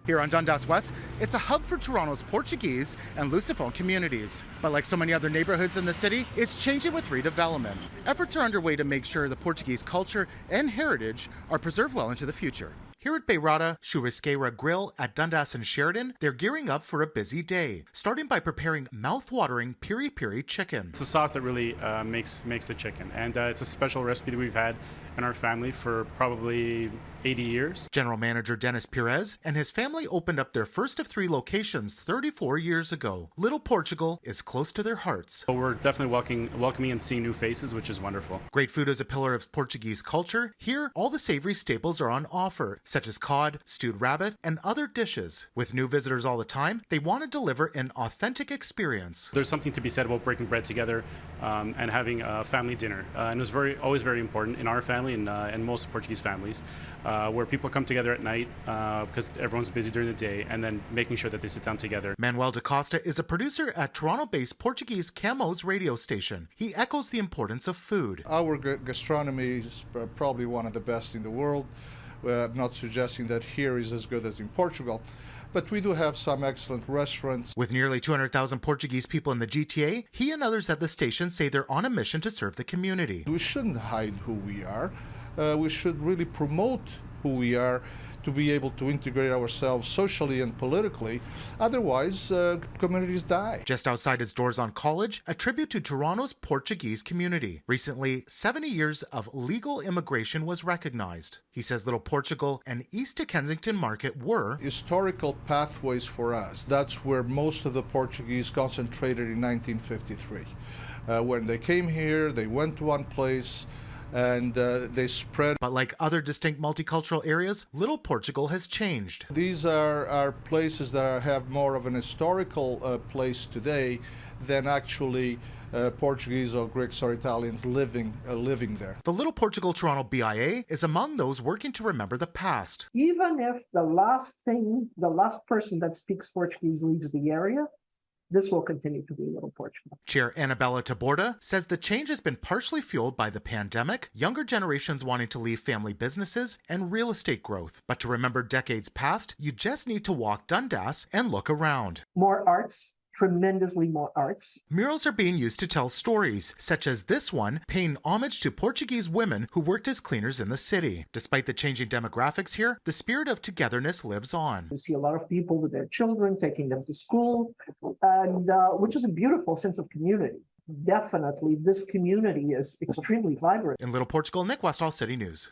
Here on Dundas West, it's a hub for Toronto's Portuguese and Lusophone communities. But like so many other neighborhoods in the city, it's changing with redevelopment. Efforts are underway to make sure the Portuguese culture and heritage are preserved well into the future. Here at Beirada Churrasqueira Grill at Dundas and Sheridan, they're gearing up for a busy day, starting by preparing mouth-watering piri-piri chicken. It's a sauce that really makes the chicken, and it's a special recipe that we've had in our family for probably 80 years. General Manager Dennis Perez and his family opened up their first of 3 locations 34 years ago. Little Portugal is close to their hearts. So we're definitely welcoming and seeing new faces, which is wonderful. Great food is a pillar of Portuguese culture. Here, all the savory staples are on offer, such as cod, stewed rabbit, and other dishes. With new visitors all the time, they want to deliver an authentic experience. There's something to be said about breaking bread together and having a family dinner. And it was always very important in our family and most Portuguese families, where people come together at night because everyone's busy during the day, and then making sure that they sit down together. Manuel da Costa is a producer at Toronto-based Portuguese Camos radio station. He echoes the importance of food. Our gastronomy is probably one of the best in the world. I'm not suggesting that here is as good as in Portugal, but we do have some excellent restaurants. With nearly 200,000 Portuguese people in the GTA, he and others at the station say they're on a mission to serve the community. We shouldn't hide who we are. We should really promote who we are to be able to integrate ourselves socially and politically. Otherwise, communities die. Just outside its doors on College, a tribute to Toronto's Portuguese community. Recently, 70 years of legal immigration was recognized. He says Little Portugal and East to Kensington Market were historical pathways for us. That's where most of the Portuguese concentrated in 1953. When they came here, they went to one place, and they spread. But like other distinct multicultural areas, Little Portugal has changed. These are places that have more of an historical place today than actually Portuguese or Greeks or Italians living there. The Little Portugal Toronto BIA is among those working to remember the past. Even if the last person that speaks Portuguese leaves the area, this will continue to be Little Portugal. Chair Annabella Taborda says the change has been partially fueled by the pandemic, younger generations wanting to leave family businesses, and real estate growth. But to remember decades past, you just need to walk Dundas and look around. More arts. Tremendously more arts. Murals are being used to tell stories, such as this one paying homage to Portuguese women who worked as cleaners in the city. Despite the changing demographics here, the spirit of togetherness lives on. You see a lot of people with their children, taking them to school, and which is a beautiful sense of community. Definitely, this community is extremely vibrant. In Little Portugal, Nick Westoll, City News.